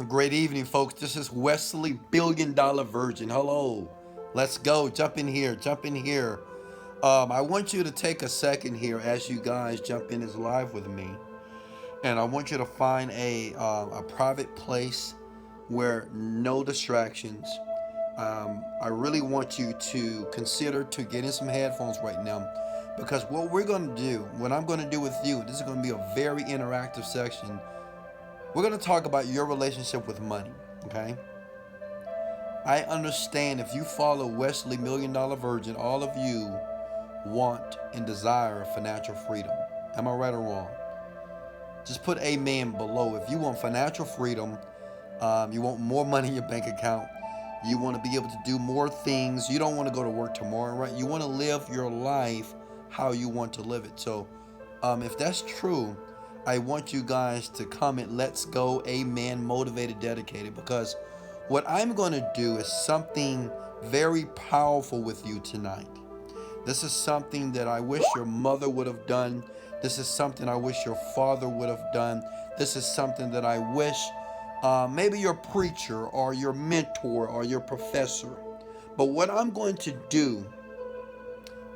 Great evening, folks. This is Wesley Virgin. Hello. Let's go. Jump in here. Jump in here. I want you to take a second here as you guys jump in this live with me, and I want you to find a private place where no distractions. I really want you to consider to get in some headphones right now, because what I'm going to do with you, this is going to be a very interactive section. We're going to talk about your relationship with money, okay? I understand if you follow Wesley Virgin, all of you want and desire financial freedom. Am I right or wrong? Just put amen below. If you want financial freedom, you want more money in your bank account, you want to be able to do more things, you don't want to go to work tomorrow, right? You want to live your life how you want to live it. So if that's true, I want you guys to comment, let's go, amen, motivated, dedicated, because what I'm going to do is something very powerful with you tonight. This is something that I wish your mother would have done. This is something I wish your father would have done. This is something that I wish maybe your preacher or your mentor or your professor. But what I'm going to do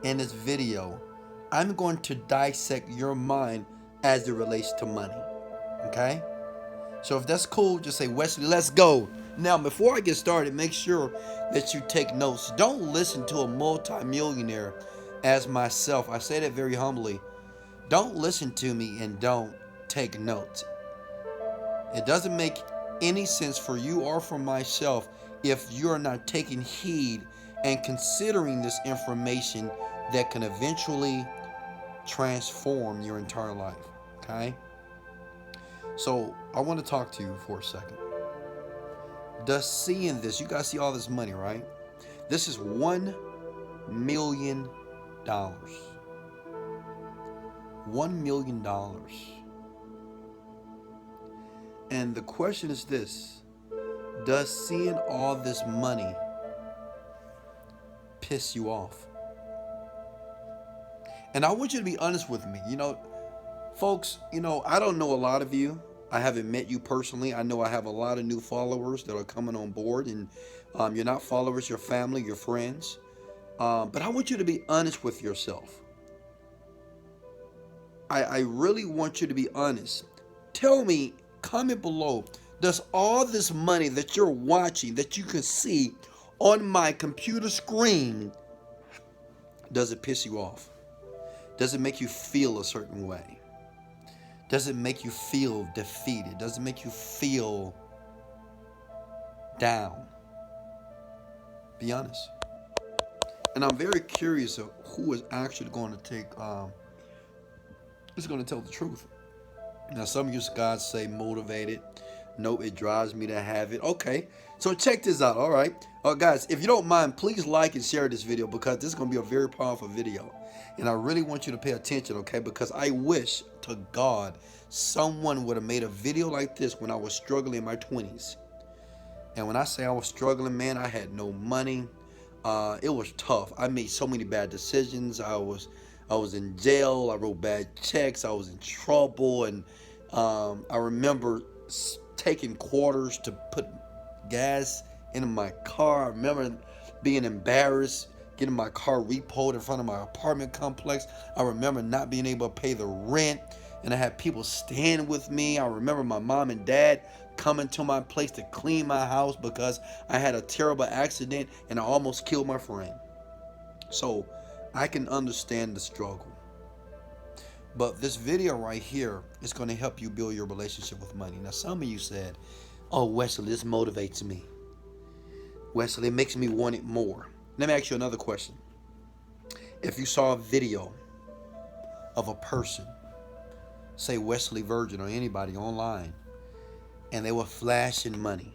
in this video, I'm going to dissect your mind as it relates to money. Okay? So if that's cool, just say, Wesley, let's go. Now, before I get started, make sure that you take notes. Don't listen to a multimillionaire as myself. I say that very humbly. Don't listen to me and don't take notes. It doesn't make any sense for you or for myself if you're not taking heed and considering this information that can eventually transform your entire life. Okay? So I want to talk to you for a second. Does seeing this, you guys see all this money, right? This is $1 million. $1 million. And the question is this: does seeing all this money piss you off? And I want you to be honest with me. Folks, I don't know a lot of you. I haven't met you personally. I know I have a lot of new followers that are coming on board, and you're not followers, you're family, you're friends. But I want you to be honest with yourself. I really want you to be honest. Tell me, comment below, does all this money that you're watching, that you can see on my computer screen, does it piss you off? Does it make you feel a certain way? Does it make you feel defeated? Does it make you feel down? Be honest. And I'm very curious of who is actually going to tell the truth. Now, some of you guys say motivated. No, it drives me to have it. Okay, so check this out, all right? Guys, if you don't mind, please like and share this video, because this is going to be a very powerful video. And I really want you to pay attention, okay? Because I wish to God someone would have made a video like this when I was struggling in my 20s. And when I say I was struggling, man, I had no money. It was tough. I made so many bad decisions. I was in jail. I wrote bad checks. I was in trouble. And I remember taking quarters to put gas in my car. I remember being embarrassed, getting my car repoed in front of my apartment complex. I remember not being able to pay the rent, and I had people staying with me. I remember my mom and dad coming to my place to clean my house because I had a terrible accident and I almost killed my friend. So I can understand the struggle. But this video right here is going to help you build your relationship with money. Now, some of you said, oh, Wesley, this motivates me. Wesley, it makes me want it more. Let me ask you another question. If you saw a video of a person, say Wesley Virgin or anybody online, and they were flashing money,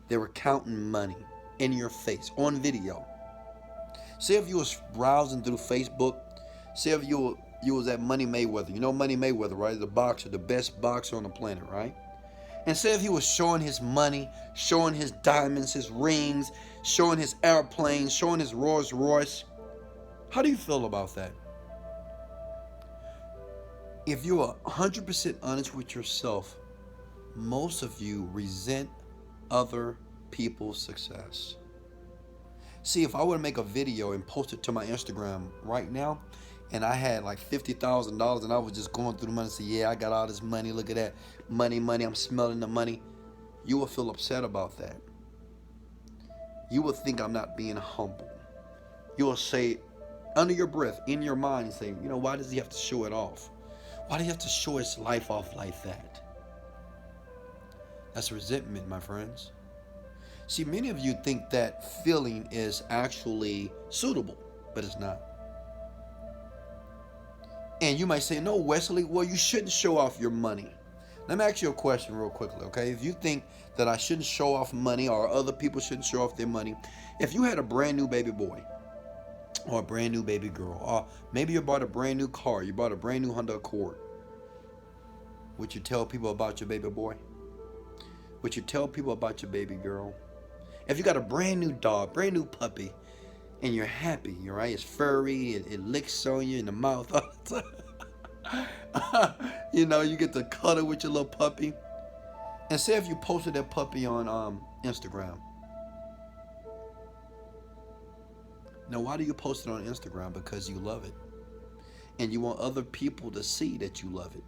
they were counting money in your face on video. Say if you was browsing through Facebook, say if you was at Money Mayweather. You know Money Mayweather, right? The boxer, the best boxer on the planet, right? And say if he was showing his money, showing his diamonds, his rings, showing his airplanes, showing his Rolls Royce. How do you feel about that? If you are 100% honest with yourself, most of you resent other people's success. See, if I were to make a video and post it to my Instagram right now, and I had like $50,000 and I was just going through the money and say, yeah, I got all this money, look at that, money, money, I'm smelling the money, you will feel upset about that. You will think I'm not being humble. You will say under your breath, in your mind, and say, you know, why does he have to show it off? Why do you have to show his life off like that? That's resentment, my friends. See, many of you think that feeling is actually suitable, but it's not. And you might say, no, Wesley, well, you shouldn't show off your money. Let me ask you a question real quickly, okay? If you think that I shouldn't show off money or other people shouldn't show off their money, if you had a brand new baby boy or a brand new baby girl, or maybe you bought a brand new car, you bought a brand new Honda Accord, would you tell people about your baby boy? Would you tell people about your baby girl? If you got a brand new dog, brand new puppy, and you're happy, you're right, it's furry, it licks on you in the mouth all the time. You know, you get to cuddle with your little puppy. And say if you posted that puppy on Instagram. Now, why do you post it on Instagram? Because you love it. And you want other people to see that you love it.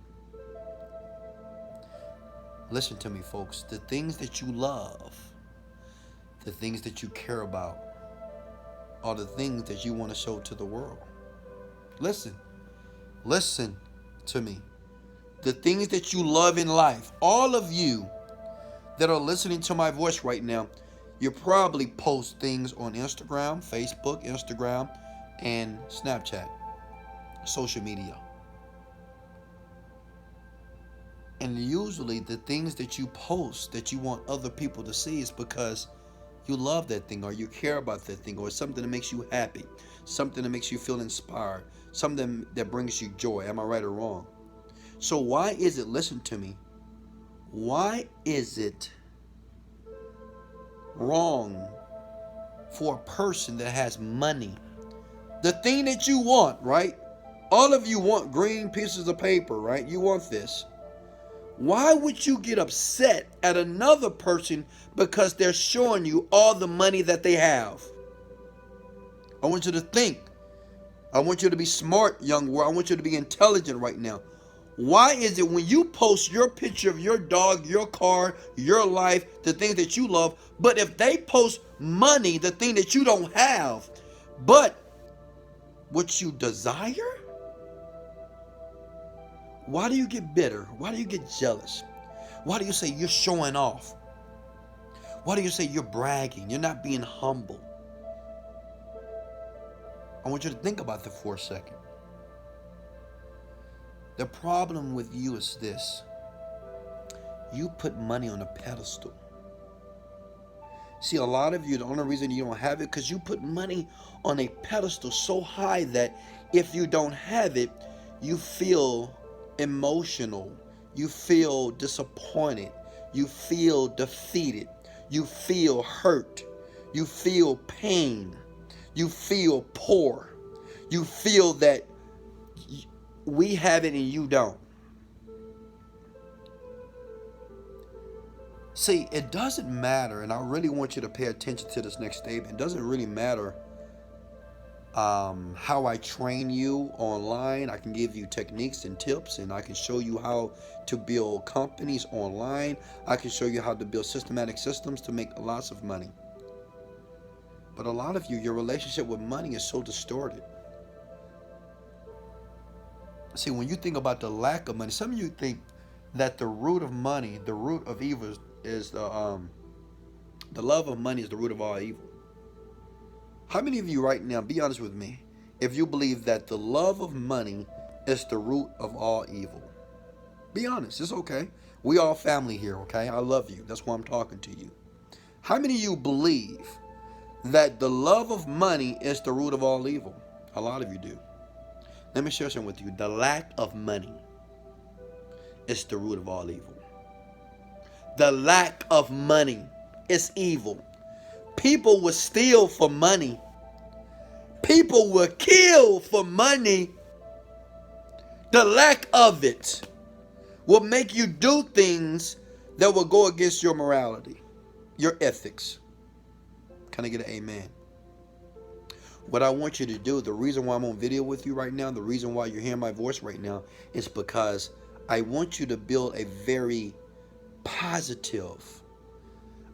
Listen to me, folks. The things that you love, the things that you care about, are the things that you want to show to the world. Listen to me. The things that you love in life, all of you that are listening to my voice right now, you probably post things on Instagram, Facebook, Instagram, and Snapchat, social media. And usually the things that you post that you want other people to see is because you love that thing, or you care about that thing, or it's something that makes you happy, something that makes you feel inspired, something that brings you joy. Am I right or wrong? So why is it, listen to me, why is it wrong for a person that has money, the thing that you want, right? All of you want green pieces of paper, right? You want this. Why would you get upset at another person because they're showing you all the money that they have? I want you to think. I want you to be smart, young world. I want you to be intelligent right now. Why is it when you post your picture of your dog, your car, your life, the things that you love, but if they post money, the thing that you don't have, but what you desire? Why do you get bitter? Why do you get jealous? Why do you say you're showing off? Why do you say you're bragging? You're not being humble. I want you to think about that for a second. The problem with you is this. You put money on a pedestal. See, a lot of you, the only reason you don't have it because you put money on a pedestal so high that if you don't have it, you feel emotional, you feel disappointed, you feel defeated, you feel hurt, you feel pain, you feel poor, you feel that we have it and you don't. See, it doesn't matter, and I really want you to pay attention to this next statement. It doesn't really matter how I train you online. I can give you techniques and tips, and I can show you how to build companies online. I can show you how to build systematic systems to make lots of money. But a lot of you, your relationship with money is so distorted. See, when you think about the lack of money, some of you think that the root of money, the root of evil is the love of money is the root of all evil. How many of you right now, be honest with me, if you believe that the love of money is the root of all evil? Be honest, it's okay. We all family here, okay? I love you. That's why I'm talking to you. How many of you believe that the love of money is the root of all evil? A lot of you do. Let me share something with you. The lack of money is the root of all evil. The lack of money is evil. People will steal for money. People will kill for money. The lack of it will make you do things that will go against your morality, your ethics. Can I get an amen? What I want you to do, the reason why I'm on video with you right now, the reason why you're hearing my voice right now, is because I want you to build a very positive,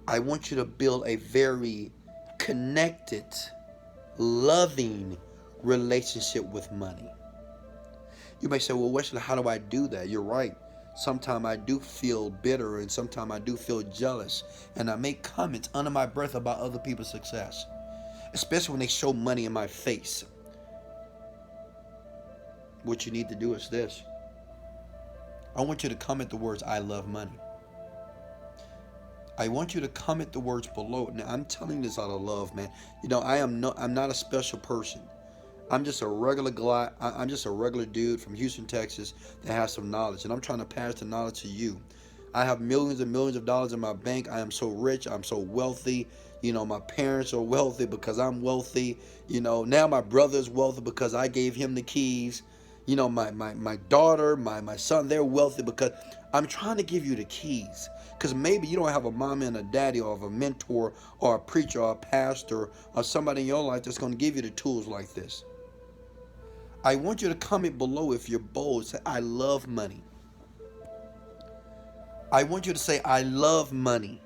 I want you to build a very connected, loving relationship with money. You may say, well, Wesley, how do I do that? You're right. Sometimes I do feel bitter, and sometimes I do feel jealous, and I make comments under my breath about other people's success, especially when they show money in my face. What you need to do is this. I want you to comment the words, I love money. I want you to comment the words below. Now, I'm telling this out of love, man. You know, I'm not a special person. I'm just a regular guy. I'm just a regular dude from Houston, Texas that has some knowledge, and I'm trying to pass the knowledge to you. I have millions and millions of dollars in my bank. I am so rich. I'm so wealthy. You know, my parents are wealthy because I'm wealthy. You know, now my brother is wealthy because I gave him the keys. You know, my daughter, my son, they're wealthy because I'm trying to give you the keys. Because maybe you don't have a mom and a daddy or a mentor or a preacher or a pastor or somebody in your life that's going to give you the tools like this. I want you to comment below if you're bold. Say, I love money. I want you to say, I love money.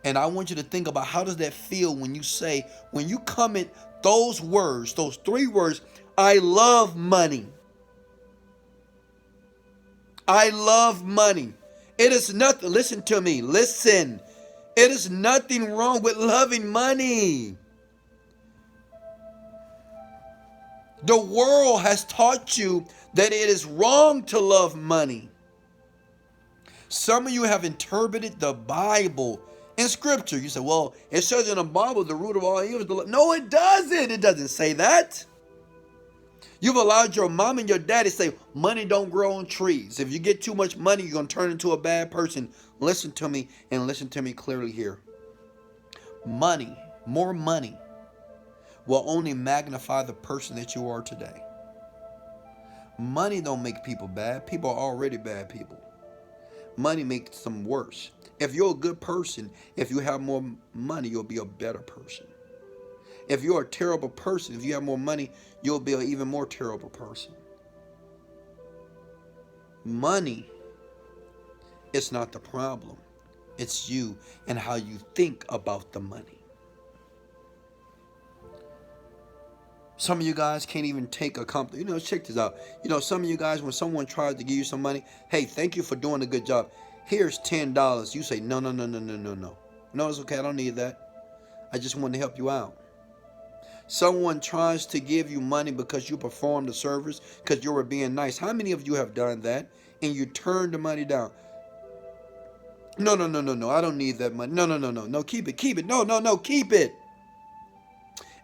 And I want you to think about how does that feel when you say, when you comment those words, those 3 words, I love money. I love money. It is nothing, listen to me, listen. It is nothing wrong with loving money. The world has taught you that it is wrong to love money. Some of you have interpreted the Bible in Scripture. You say, well, it says in the Bible the root of all evil is the love. No, it doesn't. It doesn't say that. You've allowed your mom and your daddy to say, money don't grow on trees. If you get too much money, you're going to turn into a bad person. Listen to me, and listen to me clearly here. Money, more money, will only magnify the person that you are today. Money don't make people bad. People are already bad people. Money makes them worse. If you're a good person, if you have more money, you'll be a better person. If you're a terrible person, if you have more money, you'll be an even more terrible person. Money is not the problem. It's you and how you think about the money. Some of you guys can't even take a compliment. You know, check this out. You know, some of you guys, when someone tries to give you some money, hey, thank you for doing a good job. Here's $10. You say, no. No, it's okay. I don't need that. I just want to help you out. Someone tries to give you money because you performed a service, because you were being nice. How many of you have done that and you turned the money down? No. I don't need that money. No. Keep it. No. Keep it.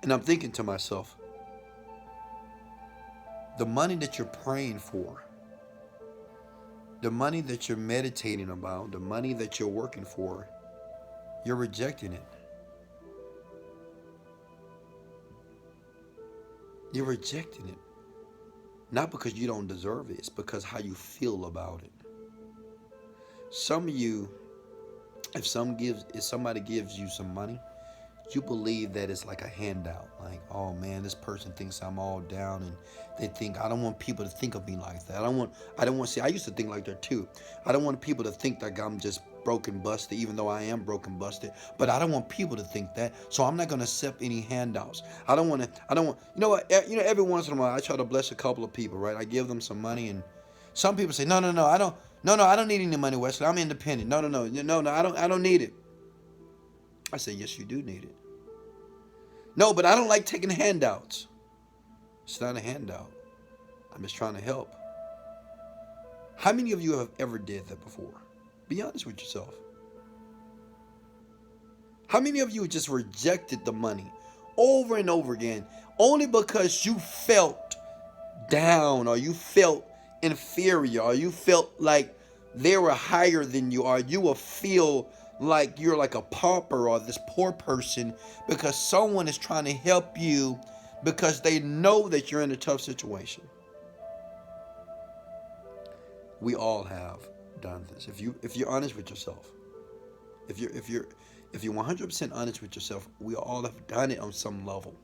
And I'm thinking to myself, the money that you're praying for, the money that you're meditating about, the money that you're working for, you're rejecting it. You're rejecting it. Not because you don't deserve it. It's because how you feel about it. Some of you, if somebody gives you some money, you believe that it's like a handout. Like, oh man, this person thinks I'm all down, and they think, I don't want people to think of me like that. I don't want to see, I used to think like that too. I don't want people to think like I'm just broken busted, even though I am broken busted. But I don't want people to think that, so I'm not going to accept any handouts. I don't want, you know what, every once in a while I try to bless a couple of people, right? I give them some money, and some people say, no, I don't need any money, Wesley. I'm independent. No, I don't need it. I say, yes, you do need it. No, but I don't like taking handouts. It's not a handout. I'm just trying to help. How many of you have ever did that before? Be honest with yourself. How many of you just rejected the money over and over again only because you felt down, or you felt inferior, or you felt like they were higher than you, or you will feel like you're like a pauper or this poor person because someone is trying to help you because they know that you're in a tough situation? We all have. done this. If you're honest with yourself, if you're 100% honest with yourself, we all have done it on some level.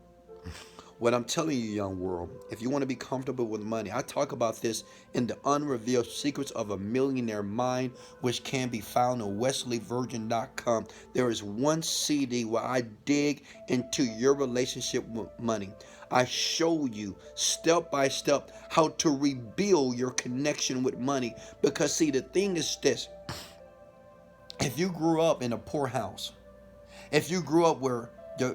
What I'm telling you, young world, if you want to be comfortable with money, I talk about this in the Unrevealed Secrets of a Millionaire Mind, which can be found on wesleyvirgin.com. There is one CD where I dig into your relationship with money. I show you step by step how to rebuild your connection with money. Because, see, the thing is this: if you grew up in a poor house, if you grew up where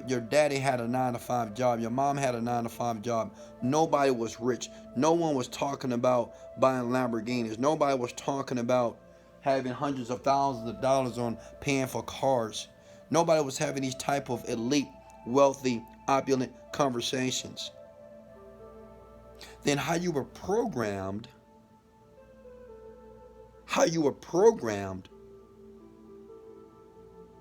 your daddy had a 9 to 5 job, your mom had a 9 to 5 job, nobody was rich. No one was talking about buying Lamborghinis. Nobody was talking about having hundreds of thousands of dollars on paying for cars. Nobody was having these type of elite, wealthy, opulent conversations. Then how you were programmed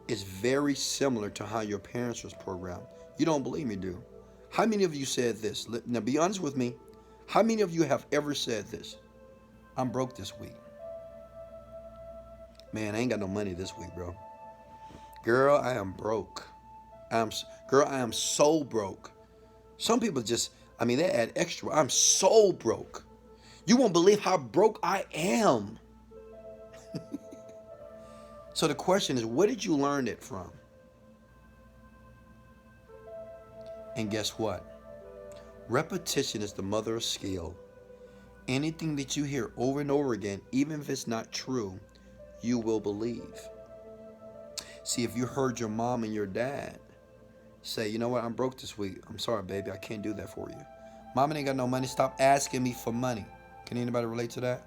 is very similar to how your parents was programmed. You don't believe me, do? How many of you said this? Now be honest with me. How many of you have ever said this? I'm broke this week. Man, I ain't got no money this week, bro. Girl, I am broke. Girl, I am so broke. Some people just, they add extra. I'm so broke. You won't believe how broke I am. So the question is, where did you learn it from? And guess what? Repetition is the mother of skill. Anything that you hear over and over again, even if it's not true, you will believe. See, if you heard your mom and your dad say, you know what, I'm broke this week. I'm sorry, baby, I can't do that for you. Mama ain't got no money. Stop asking me for money. Can anybody relate to that?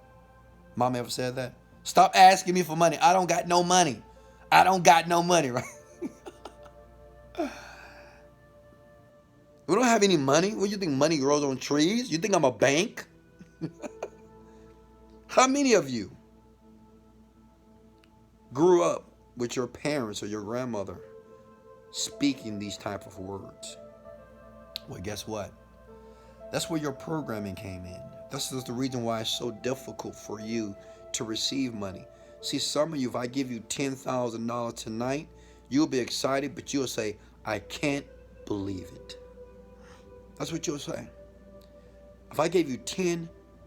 Mama ever said that? Stop asking me for money. I don't got no money. I don't got no money, right? We don't have any money. What do you think, money grows on trees? You think I'm a bank? How many of you grew up with your parents or your grandmother speaking these type of words? Well, guess what? That's where your programming came in. This is the reason why it's so difficult for you to receive money. See, some of you, if I give you $10,000 tonight, you'll be excited, but you'll say, I can't believe it. That's what you'll say. If I gave you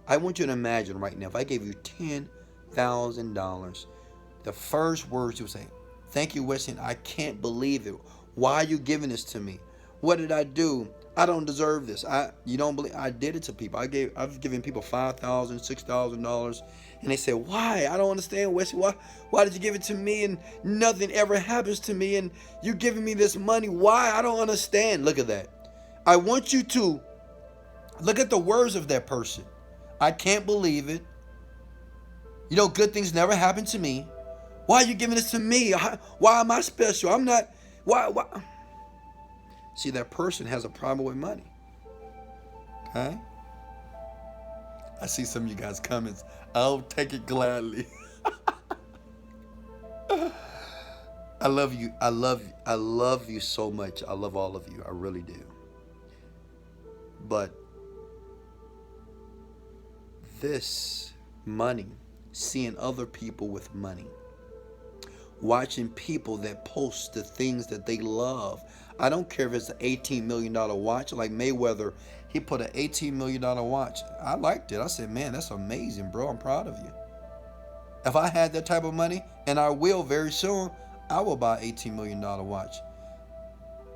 I want you to imagine right now, if I gave you $10,000, the first words you'll say, thank you, Wesley, I can't believe it. Why are you giving this to me? What did I do? I don't deserve this. You don't believe I did it to people. I've given people $5,000, $6,000, and they say, why? I don't understand, Wesley. Why did you give it to me and nothing ever happens to me and you're giving me this money? Why? I don't understand. Look at that. I want you to look at the words of that person. I can't believe it. You know, good things never happen to me. Why are you giving this to me? Why am I special? I'm not. Why? See, that person has a problem with money. Okay? I see some of you guys' comments. I'll take it gladly. I love you. I love you so much. I love all of you. I really do. But this money, seeing other people with money, watching people that post the things that they love. I don't care if it's an $18 million watch, like Mayweather. He put an $18 million watch. I liked it. I said, man, that's amazing, bro. I'm proud of you. If I had that type of money, and I will very soon, I will buy an $18 million watch.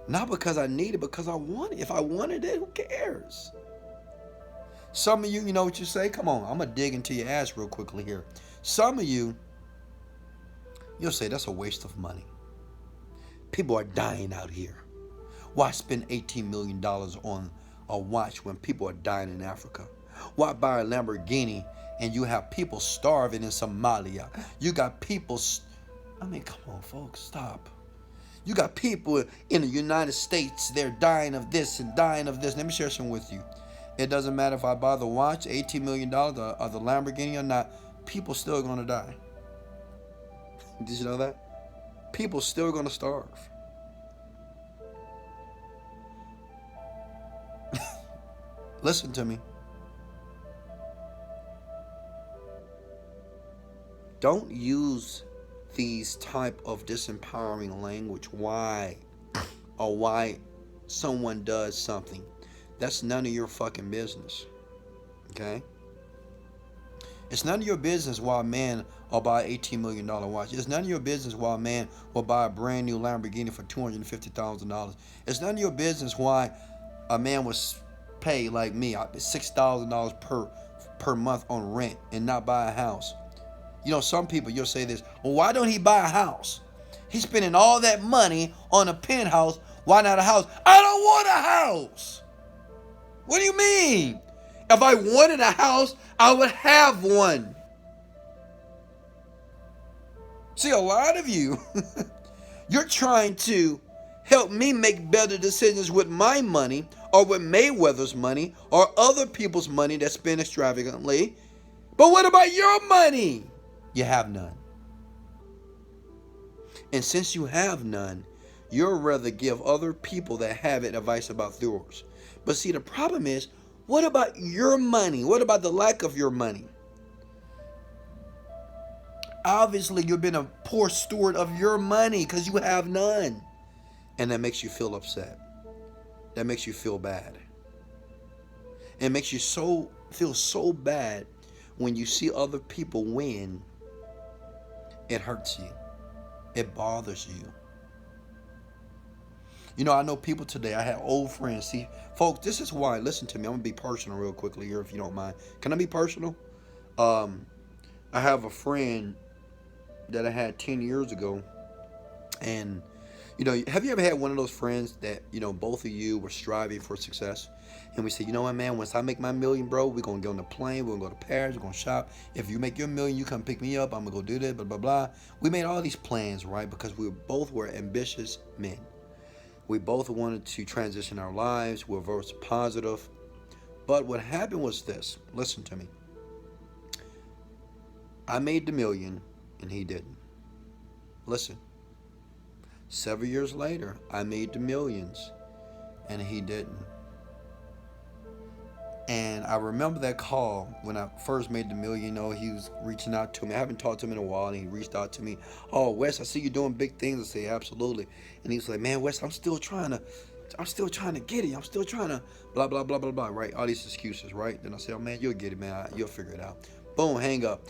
Not because I need it, because I want it. If I wanted it, who cares? Some of you, you know what you say? Come on, I'm going to dig into your ass real quickly here. Some of you, you'll say that's a waste of money. People are dying out here. Why spend $18 million on a watch when people are dying in Africa? Why buy a Lamborghini and you have people starving in Somalia? You got people, come on, folks, stop. You got people in the United States, they're dying of this and dying of this. Let me share some with you. It doesn't matter if I buy the watch, $18 million, or the Lamborghini or not, people still going to die. Did you know that? People still going to starve. Listen to me. Don't use these type of disempowering language. Why? Or why someone does something. That's none of your fucking business. Okay? It's none of your business why a man will buy an $18 million watch. It's none of your business why a man will buy a brand new Lamborghini for $250,000. It's none of your business why a man was pay like me $6,000 per month on rent and not buy a house. You know, some people, you'll say this, well, why don't he buy a house? He's spending all that money on a penthouse. Why not a house? I don't want a house. What do you mean? If I wanted a house, I would have one. See, a lot of you, you're trying to help me make better decisions with my money or with Mayweather's money or other people's money that's spent extravagantly. But what about your money? You have none. And since you have none, you'll rather give other people that have it advice about yours. But see, the problem is, what about your money? What about the lack of your money? Obviously, you've been a poor steward of your money because you have none. And that makes you feel upset. That makes you feel bad. It makes you feel so bad when you see other people win. It hurts you. It bothers you. You know, I know people today, I have old friends. See, folks, this is why, listen to me. I'm going to be personal real quickly here if you don't mind. Can I be personal? I have a friend that I had 10 years ago. And, you know, have you ever had one of those friends that, you know, both of you were striving for success? And we said, you know what, man, once I make my million, bro, we're going to get on the plane. We're going to go to Paris. We're going to shop. If you make your million, you come pick me up. I'm going to go do this, blah, blah, blah. We made all these plans, right? Because we both were ambitious men. We both wanted to transition our lives. We were very positive. But what happened was this. Listen to me. I made the million and he didn't. Listen. Several years later, I made the millions and he didn't. And I remember that call when I first made the million. You know, he was reaching out to me. I haven't talked to him in a while, and he reached out to me. Oh, Wes, I see you doing big things. I say, absolutely. And he was like, man, Wes, I'm still trying to get it. I'm still trying to blah, blah, blah, blah, blah, right? All these excuses, right? Then I said, oh, man, you'll get it, man. You'll figure it out. Boom, hang up.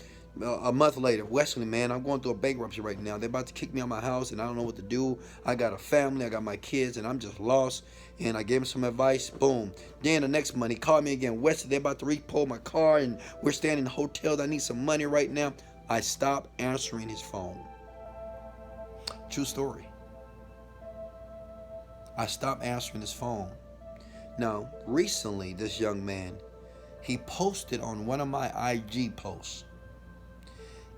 A month later, Wesley, man, I'm going through a bankruptcy right now. They're about to kick me out of my house, and I don't know what to do. I got a family, I got my kids, and I'm just lost. And I gave him some advice. Boom. Then the next month, he called me again. Wesley, they're about to repo my car, and we're staying in hotels. I need some money right now. I stopped answering his phone. True story. I stopped answering his phone. Now, recently, this young man, he posted on one of my IG posts.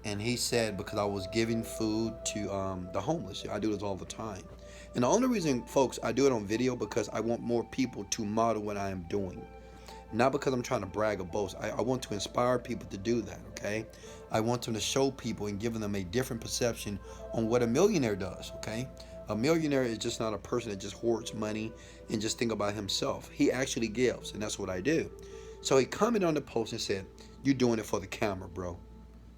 And he said, because I was giving food to the homeless. I do this all the time. And the only reason, folks, I do it on video because I want more people to model what I am doing. Not because I'm trying to brag or boast. I want to inspire people to do that, okay? I want them to show people and give them a different perception on what a millionaire does, okay? A millionaire is just not a person that just hoards money and just think about himself. He actually gives, and that's what I do. So he commented on the post and said, you're doing it for the camera, bro.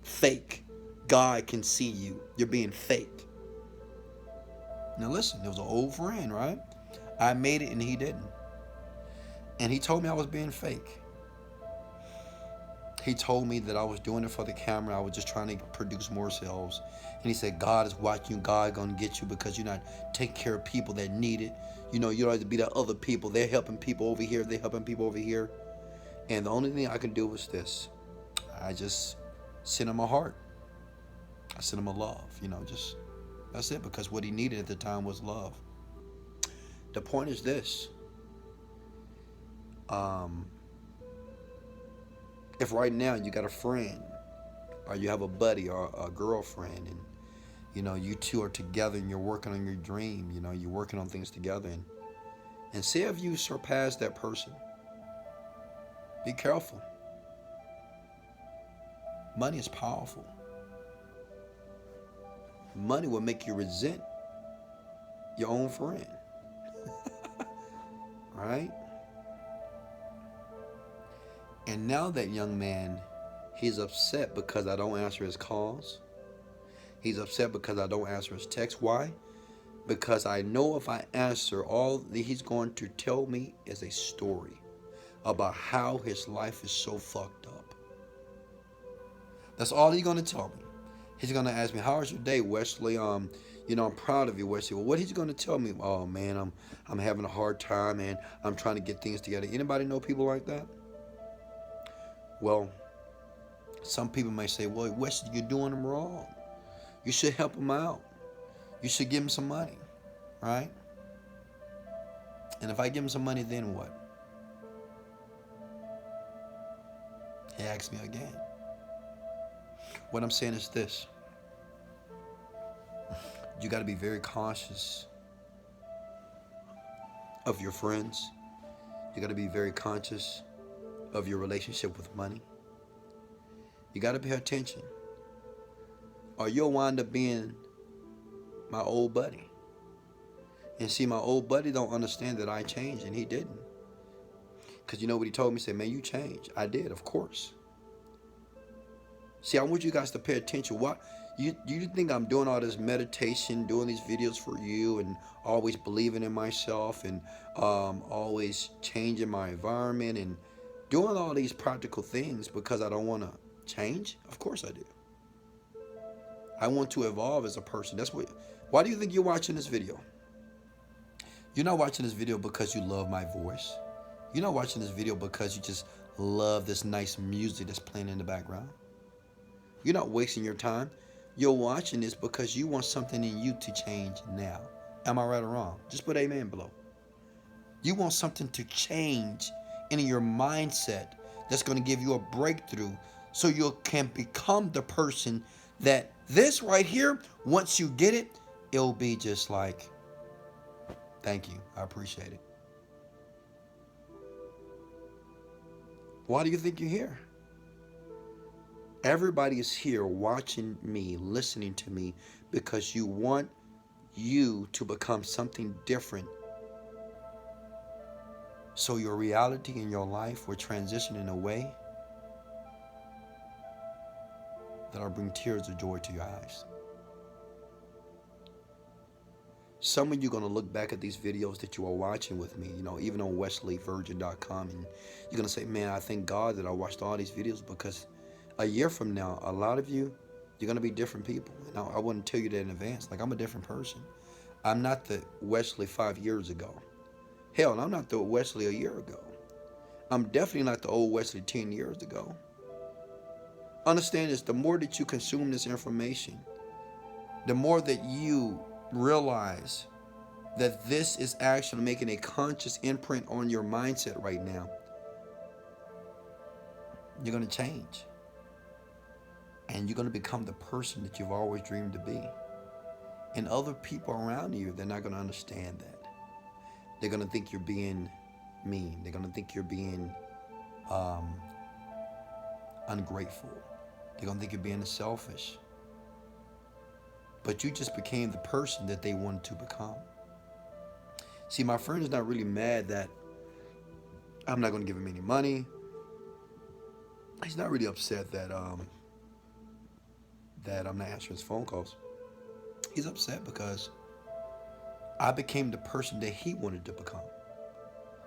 Fake. God can see you. You're being faked. Now listen, there was an old friend, right? I made it and he didn't. And he told me I was being fake. He told me that I was doing it for the camera. I was just trying to produce more sales. And he said, God is watching you. God gonna get you because you're not taking care of people that need it. You know, you don't have to be the other people. They're helping people over here. They're helping people over here. And the only thing I can do was this. I just sent him a heart. I sent him a love, you know, just, that's it, because what he needed at the time was love. The point is this. If right now you got a friend or you have a buddy or a girlfriend and, you know, you two are together and you're working on your dream, you know, you're working on things together and see if you surpass that person. Be careful. Money is powerful. Money will make you resent your own friend. Right? And now that young man, he's upset because I don't answer his calls. He's upset because I don't answer his text. Why? Because I know if I answer, all that he's going to tell me is a story about how his life is so fucked up. That's all he's going to tell me. He's going to ask me, "How was your day, Wesley? I'm proud of you, Wesley." Well, what he's going to tell me? "Oh man, I'm having a hard time, and I'm trying to get things together." Anybody know people like that? Well, some people may say, "Well, Wesley, you're doing him wrong. You should help him out. You should give him some money, right?" And if I give him some money, then what? He asks me again. What I'm saying is this: you got to be very cautious of your friends. You got to be very conscious of your relationship with money. You got to pay attention, or you'll wind up being my old buddy. And see, my old buddy don't understand that I changed, and he didn't. Because you know what he told me? He said, "Man, you changed." I did, of course. See, I want you guys to pay attention. What you think I'm doing all this meditation, doing these videos for you, and always believing in myself, and always changing my environment, and doing all these practical things because I don't want to change? Of course I do. I want to evolve as a person. That's what. Why do you think you're watching this video? You're not watching this video because you love my voice. You're not watching this video because you just love this nice music that's playing in the background. You're not wasting your time. You're watching this because you want something in you to change now. Am I right or wrong? Just put amen below. You want something to change in your mindset that's going to give you a breakthrough so you can become the person that this right here, once you get it, it'll be just like, "Thank you. I appreciate it." Why do you think you're here? Everybody is here watching me, listening to me, because you want you to become something different. So your reality in your life will transition in a way that'll bring tears of joy to your eyes. Some of you are going to look back at these videos that you are watching with me, even on wesleyvirgin.com, and you're going to say, "Man, I thank God that I watched all these videos," because a year from now, a lot of you, you're going to be different people. And I wouldn't tell you that in advance. Like, I'm a different person. I'm not the Wesley 5 years ago. Hell, I'm not the Wesley a year ago. I'm definitely not the old Wesley 10 years ago. Understand this: the more that you consume this information, the more that you realize that this is actually making a conscious imprint on your mindset right now, you're going to change. And you're going to become the person that you've always dreamed to be. And other people around you, they're not going to understand that. They're going to think you're being mean. They're going to think you're being ungrateful. They're going to think you're being selfish. But you just became the person that they wanted to become. See, my friend is not really mad that I'm not going to give him any money. He's not really upset that I'm not answering his phone calls. He's upset because I became the person that he wanted to become.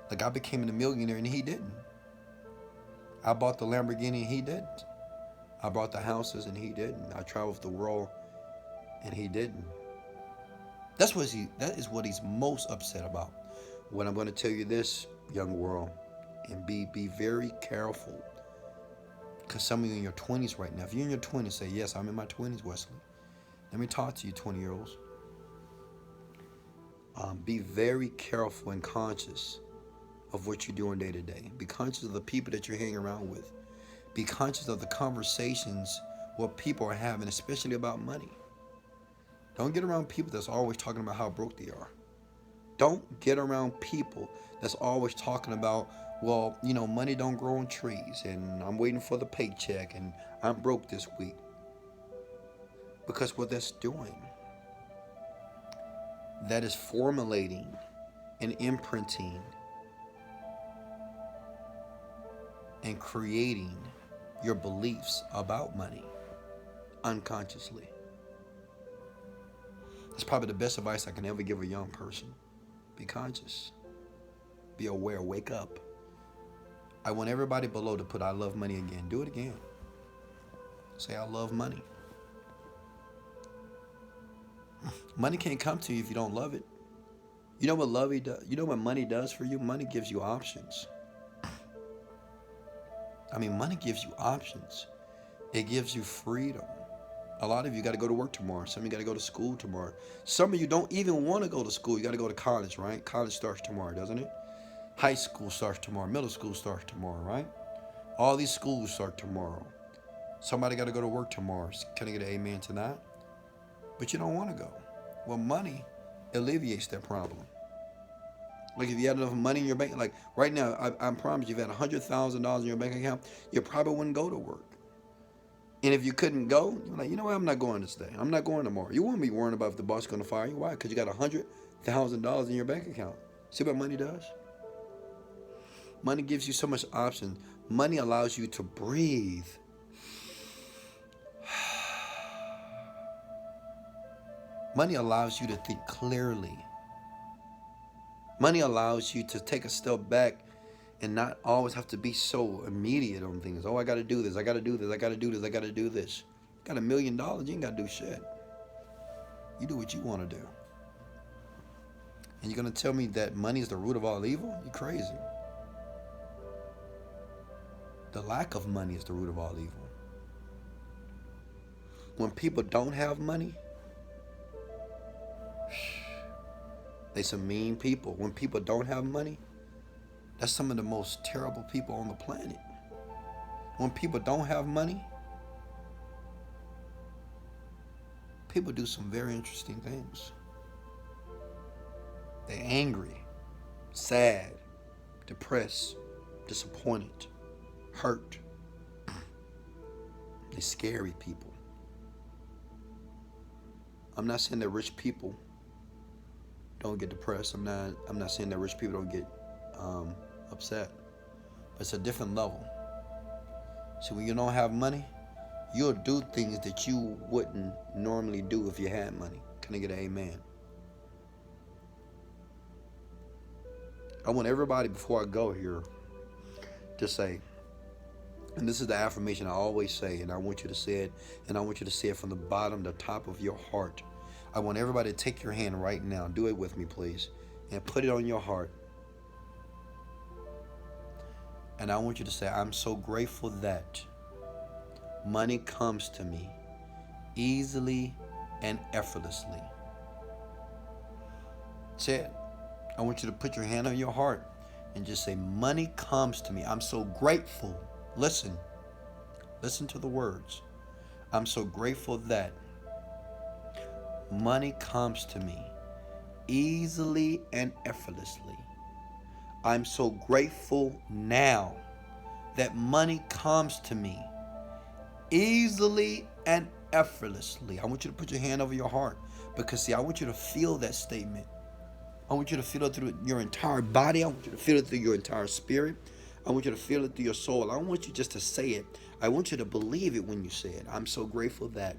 Like, I became a millionaire and he didn't. I bought the Lamborghini and he didn't. I bought the houses and he didn't. I traveled the world and he didn't. That is what he's most upset about. What I'm going to tell you this, young world, and be very careful. Because some of you in your 20s right now, if you're in your 20s, say, "Yes, I'm in my 20s, Wesley." Let me talk to you, 20-year-olds. Be very careful and conscious of what you're doing day to day. Be conscious of the people that you're hanging around with. Be conscious of the conversations what people are having, especially about money. Don't get around people that's always talking about how broke they are. Don't get around people that's always talking about, "Well, money don't grow on trees, and I'm waiting for the paycheck, and I'm broke this week." Because what that's doing, that is formulating and imprinting and creating your beliefs about money unconsciously. That's probably the best advice I can ever give a young person. Be conscious. Be aware. Wake up. I want everybody below to put I love money again. Do it again. Say I love money. Money can't come to you if you don't love it. You know what you know what money does for you? Money gives you options. I mean, money gives you options. It gives you freedom. A lot of you got to go to work tomorrow. Some of you got to go to school tomorrow. Some of you don't even want to go to school. You got to go to college, right? College starts tomorrow, doesn't it? High school starts tomorrow. Middle school starts tomorrow, right? All these schools start tomorrow. Somebody got to go to work tomorrow. Can I get an amen to that? But you don't want to go. Well, money alleviates that problem. Like if you had enough money in your bank, like right now, I promise you, if you had $100,000 in your bank account, you probably wouldn't go to work. And if you couldn't go, you're like, you know what, I'm not going this day. I'm not going tomorrow. You won't be worrying about if the boss is going to fire you. Why? Because you got $100,000 in your bank account. See what money does? Money gives you so much option. Money allows you to breathe. Money allows you to think clearly. Money allows you to take a step back and not always have to be so immediate on things. Oh, I got to do this. I got to do this. I got to do this. I got to do this. You got $1 million. You ain't got to do shit. You do what you want to do. And you're going to tell me that money is the root of all evil? You're crazy. The lack of money is the root of all evil. When people don't have money, they some mean people. When people don't have money, that's some of the most terrible people on the planet. When people don't have money, people do some very interesting things. They're angry, sad, depressed, disappointed, hurt. They're scary people. I'm not saying that rich people don't get depressed. I'm not saying that rich people don't get upset. But it's a different level. So when you don't have money, you'll do things that you wouldn't normally do if you had money. Can I get an amen? I want everybody, before I go here, to say, and this is the affirmation I always say, and I want you to say it, and I want you to say it from the bottom, the top of your heart. I want everybody to take your hand right now. Do it with me, please. And put it on your heart. And I want you to say, I'm so grateful that money comes to me easily and effortlessly. Say it. I want you to put your hand on your heart and just say, money comes to me. I'm so grateful. Listen to the words. I'm so grateful that money comes to me easily and effortlessly. I'm so grateful now that money comes to me easily and effortlessly. I want you to put your hand over your heart, because see, I want you to feel that statement. I want you to feel it through your entire body. I want you to feel it through your entire spirit. I want you to feel it through your soul. I don't want you just to say it. I want you to believe it when you say it. I'm so grateful that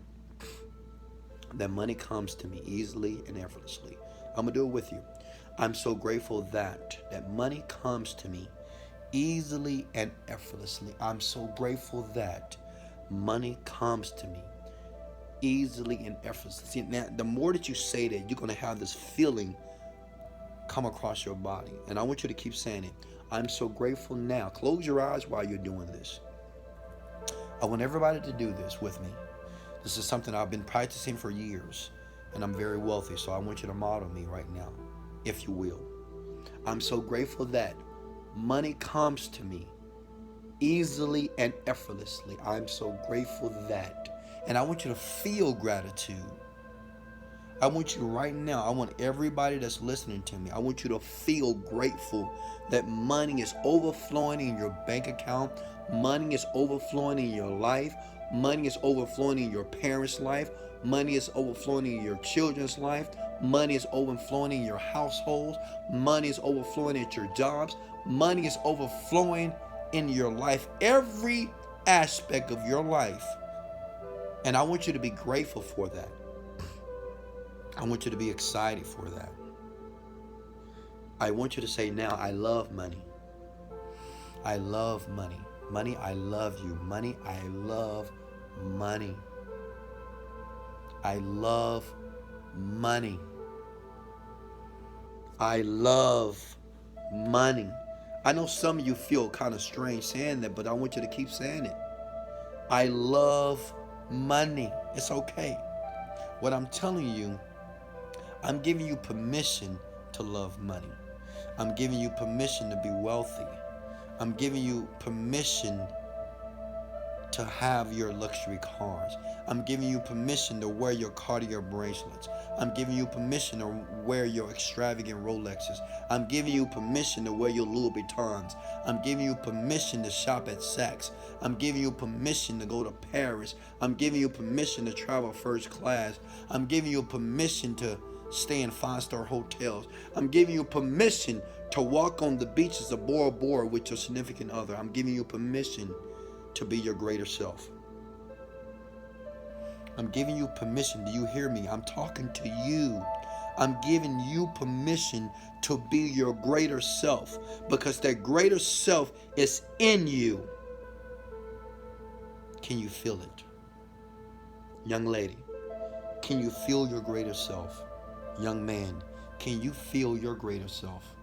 money comes to me easily and effortlessly. I'm going to do it with you. I'm so grateful that money comes to me easily and effortlessly. I'm so grateful that money comes to me easily and effortlessly. See, now, the more that you say that, you're going to have this feeling come across your body. And I want you to keep saying it. I'm so grateful now. Close your eyes while you're doing this. I want everybody to do this with me. This is something I've been practicing for years, and I'm very wealthy, so I want you to model me right now, if you will. I'm so grateful that money comes to me easily and effortlessly. I'm so grateful that. And I want you to feel gratitude. I want you right now, I want everybody that's listening to me, I want you to feel grateful that money is overflowing in your bank account. Money is overflowing in your life. Money is overflowing in your parents' life. Money is overflowing in your children's life. Money is overflowing in your households. Money is overflowing at your jobs. Money is overflowing in your life, every aspect of your life. And I want you to be grateful for that. I want you to be excited for that. I want you to say now, I love money. I love money. Money, I love you. Money, I love money. I love money. I love money. I know some of you feel kind of strange saying that, but I want you to keep saying it. I love money. It's okay. What I'm telling you, I'm giving you permission to love money. I'm giving you permission to be wealthy. I'm giving you permission to have your luxury cars. I'm giving you permission to wear your Cartier bracelets. I'm giving you permission to wear your extravagant Rolexes. I'm giving you permission to wear your Louis Vuittons. I'm giving you permission to shop at Saks. I'm giving you permission to go to Paris. I'm giving you permission to travel first class. I'm giving you permission to stay in 5-star hotels. I'm giving you permission to walk on the beaches of Bora Bora with your significant other. I'm giving you permission to be your greater self. I'm giving you permission. Do you hear me? I'm talking to you. I'm giving you permission to be your greater self, because that greater self is in you. Can you feel it? Young lady, can you feel your greater self? Young man, can you feel your greater self?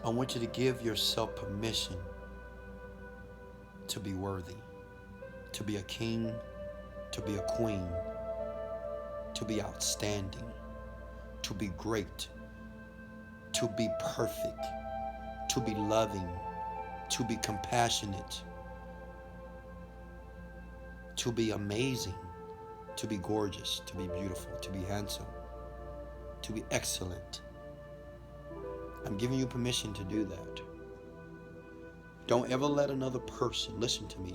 I want you to give yourself permission to be worthy, to be a king, to be a queen, to be outstanding, to be great, to be perfect, to be loving, to be compassionate, to be amazing, to be gorgeous, to be beautiful, to be handsome, to be excellent. I'm giving you permission to do that. Don't ever let another person, listen to me,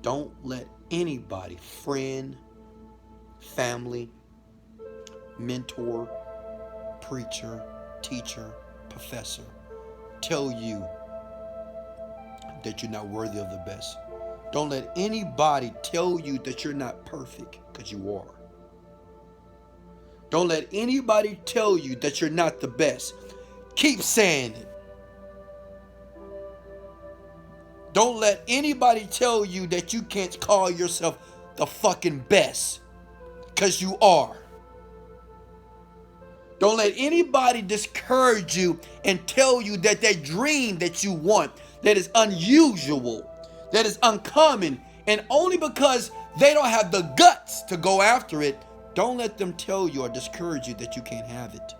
don't let anybody, friend, family, mentor, preacher, teacher, professor, tell you that you're not worthy of the best. Don't let anybody tell you that you're not perfect, because you are. Don't let anybody tell you that you're not the best. Keep saying it. Don't let anybody tell you that you can't call yourself the fucking best, because you are. Don't let anybody discourage you and tell you that that dream that you want, that is unusual, that is uncommon, and only because they don't have the guts to go after it, don't let them tell you or discourage you that you can't have it.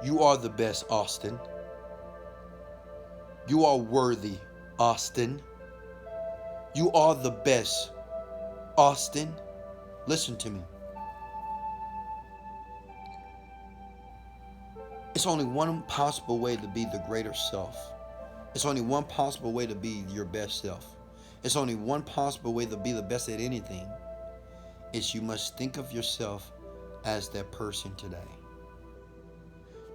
You are the best, Austin. You are worthy, Austin. You are the best, Austin. Listen to me. It's only one possible way to be the greater self. It's only one possible way to be your best self. It's only one possible way to be the best at anything. It's you must think of yourself as that person today.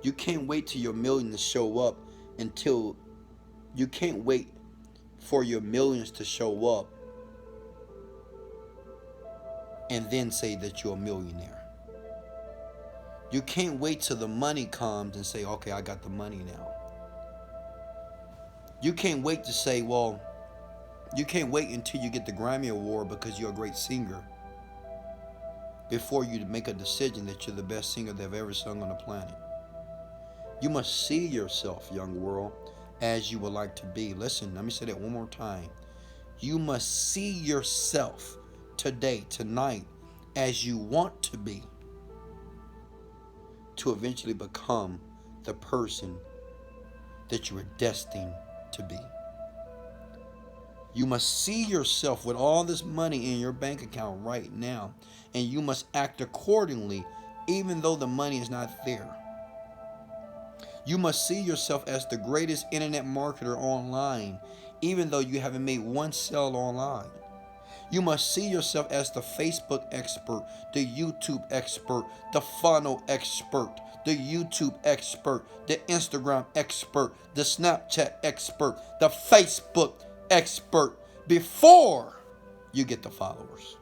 You can't wait till your million to show up until you can't wait for your millions to show up and then say that you're a millionaire. You can't wait till the money comes and say, okay, I got the money now. You can't wait to say, well, you can't wait until you get the Grammy Award because you're a great singer before you make a decision that you're the best singer they've ever sung on the planet. You must see yourself, young world, as you would like to be. Listen, let me say that one more time. You must see yourself today, tonight, as you want to be, to eventually become the person that you were destined to be. You must see yourself with all this money in your bank account right now, and you must act accordingly, even though the money is not there. You must see yourself as the greatest internet marketer online, even though you haven't made one sale online. You must see yourself as the Facebook expert, the YouTube expert, the funnel expert, the YouTube expert, the Instagram expert, the Snapchat expert, the Facebook expert before you get the followers.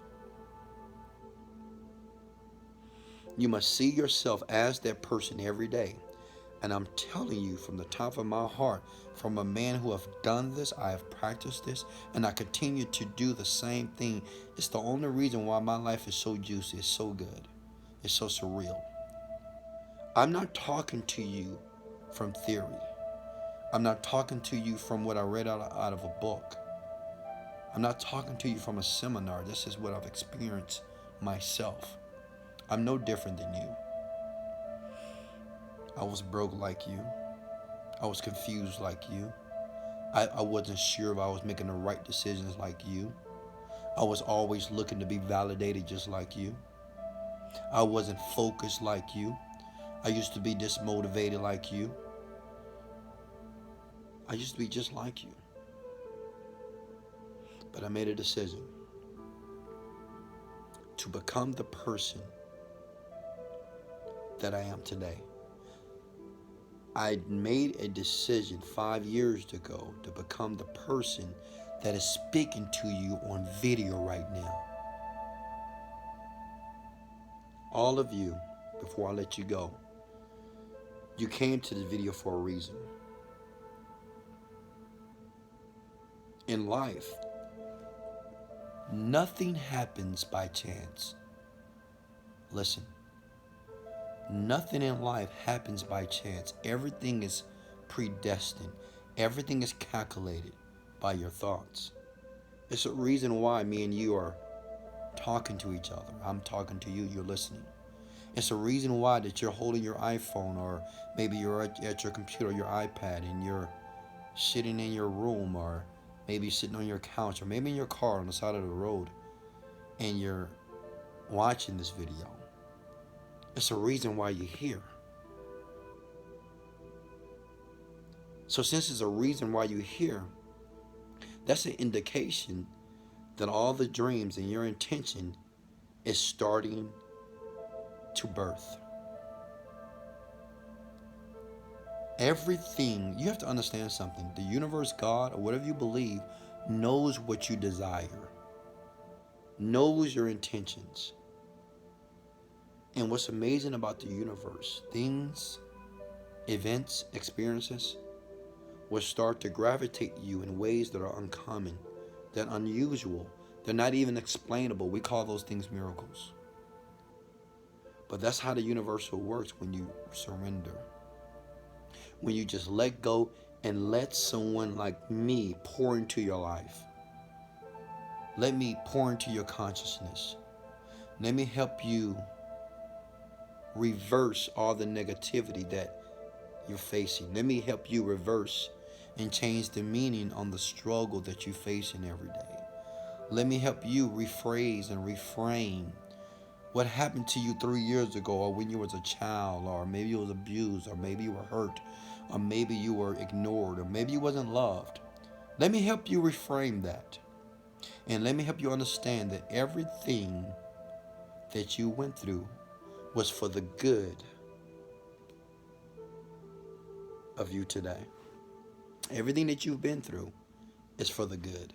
You must see yourself as that person every day. And I'm telling you from the top of my heart, from a man who have done this, I have practiced this, and I continue to do the same thing. It's the only reason why my life is so juicy, it's so good, it's so surreal. I'm not talking to you from theory. I'm not talking to you from what I read out of a book. I'm not talking to you from a seminar. This is what I've experienced myself. I'm no different than you. I was broke like you. I was confused like you. I wasn't sure if I was making the right decisions like you. I was always looking to be validated just like you. I wasn't focused like you. I used to be dismotivated like you. I used to be just like you. But I made a decision to become the person that I am today. I made a decision 5 years ago to become the person that is speaking to you on video right now. All of you, before I let you go, you came to this video for a reason. In life, nothing happens by chance. Listen, nothing in life happens by chance. Everything is predestined. Everything is calculated by your thoughts. It's a reason why me and you are talking to each other. I'm talking to you, you're listening. It's a reason why that you're holding your iPhone, or maybe you're at your computer, your iPad, and you're sitting in your room, or maybe sitting on your couch, or maybe in your car on the side of the road, and you're watching this video. It's a reason why you're here. So since it's a reason why you're here, that's an indication that all the dreams and your intention is starting to birth. Everything, you have to understand something. The universe, God, or whatever you believe, knows what you desire, knows your intentions. And what's amazing about the universe, things, events, experiences will start to gravitate you in ways that are uncommon, that unusual. They're not even explainable. We call those things miracles. But that's how the universal works when you surrender. When you just let go and let someone like me pour into your life. Let me pour into your consciousness. Let me help you reverse all the negativity that you're facing. Let me help you reverse and change the meaning on the struggle that you're facing every day. Let me help you rephrase and reframe what happened to you 3 years ago, or when you was a child, or maybe you was abused, or maybe you were hurt, or maybe you were ignored, or maybe you wasn't loved. Let me help you reframe that. And let me help you understand that everything that you went through was for the good of you today. Everything that you've been through is for the good.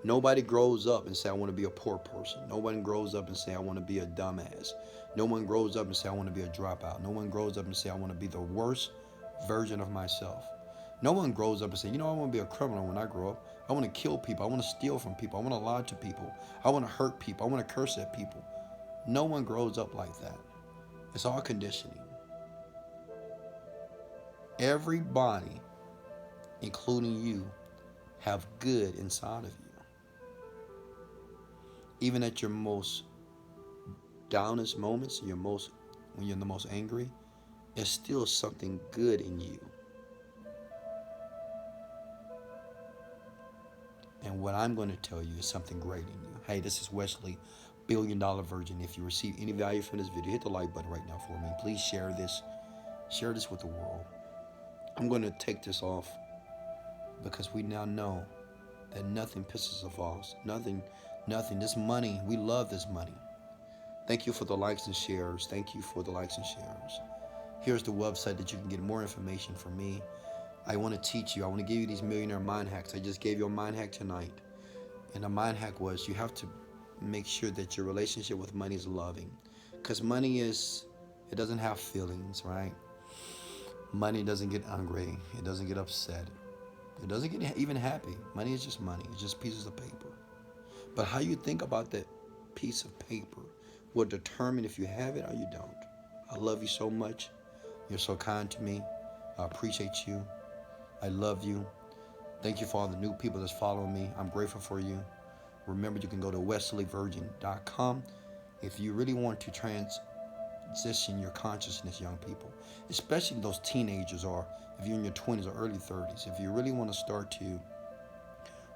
Nobody grows up and say, I want to be a poor person. No one grows up and say, I want to be a dumbass. No one grows up and say, I want to be a dropout. No one grows up and say, I want to be the worst version of myself. No one grows up and say, I want to be a criminal when I grow up. I want to kill people. I want to steal from people. I want to lie to people. I want to hurt people. I want to curse at people. No one grows up like that. It's all conditioning. Everybody, including you, have good inside of you. Even at your most downest moments, when you're the most angry, there's still something good in you. And what I'm going to tell you is something great in you. Hey, this is Wesley, $1 billion Virgin. If you receive any value from this video, hit the like button right now for me. Please share this. Share this with the world. I'm going to take this off because we now know that nothing pisses us off. Nothing. This money, we love this money. Thank you for the likes and shares. Thank you for the likes and shares. Here's the website that you can get more information from me. I want to teach you. I want to give you these millionaire mind hacks. I just gave you a mind hack tonight. And the mind hack was you have to make sure that your relationship with money is loving. Because money is, it doesn't have feelings, right? Money doesn't get angry. It doesn't get upset. It doesn't get even happy. Money is just money. It's just pieces of paper. But how you think about that piece of paper will determine if you have it or you don't. I love you so much. You're so kind to me. I appreciate you. I love you. Thank you for all the new people that's following me. I'm grateful for you. Remember, you can go to wesleyvirgin.com if you really want to transition your consciousness, young people, especially those teenagers, or if you're in your 20s or early 30s. If you really want to start to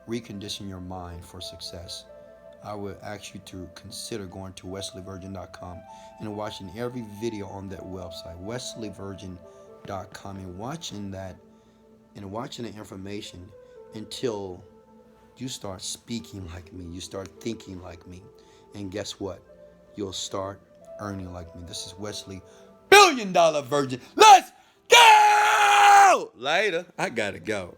recondition your mind for success, I would ask you to consider going to wesleyvirgin.com and watching every video on that website, wesleyvirgin.com, and watching the information until you start speaking like me, you start thinking like me, and guess what? You'll start earning like me. This is Wesley, $1 billion Virgin. Let's go! Later. I gotta go.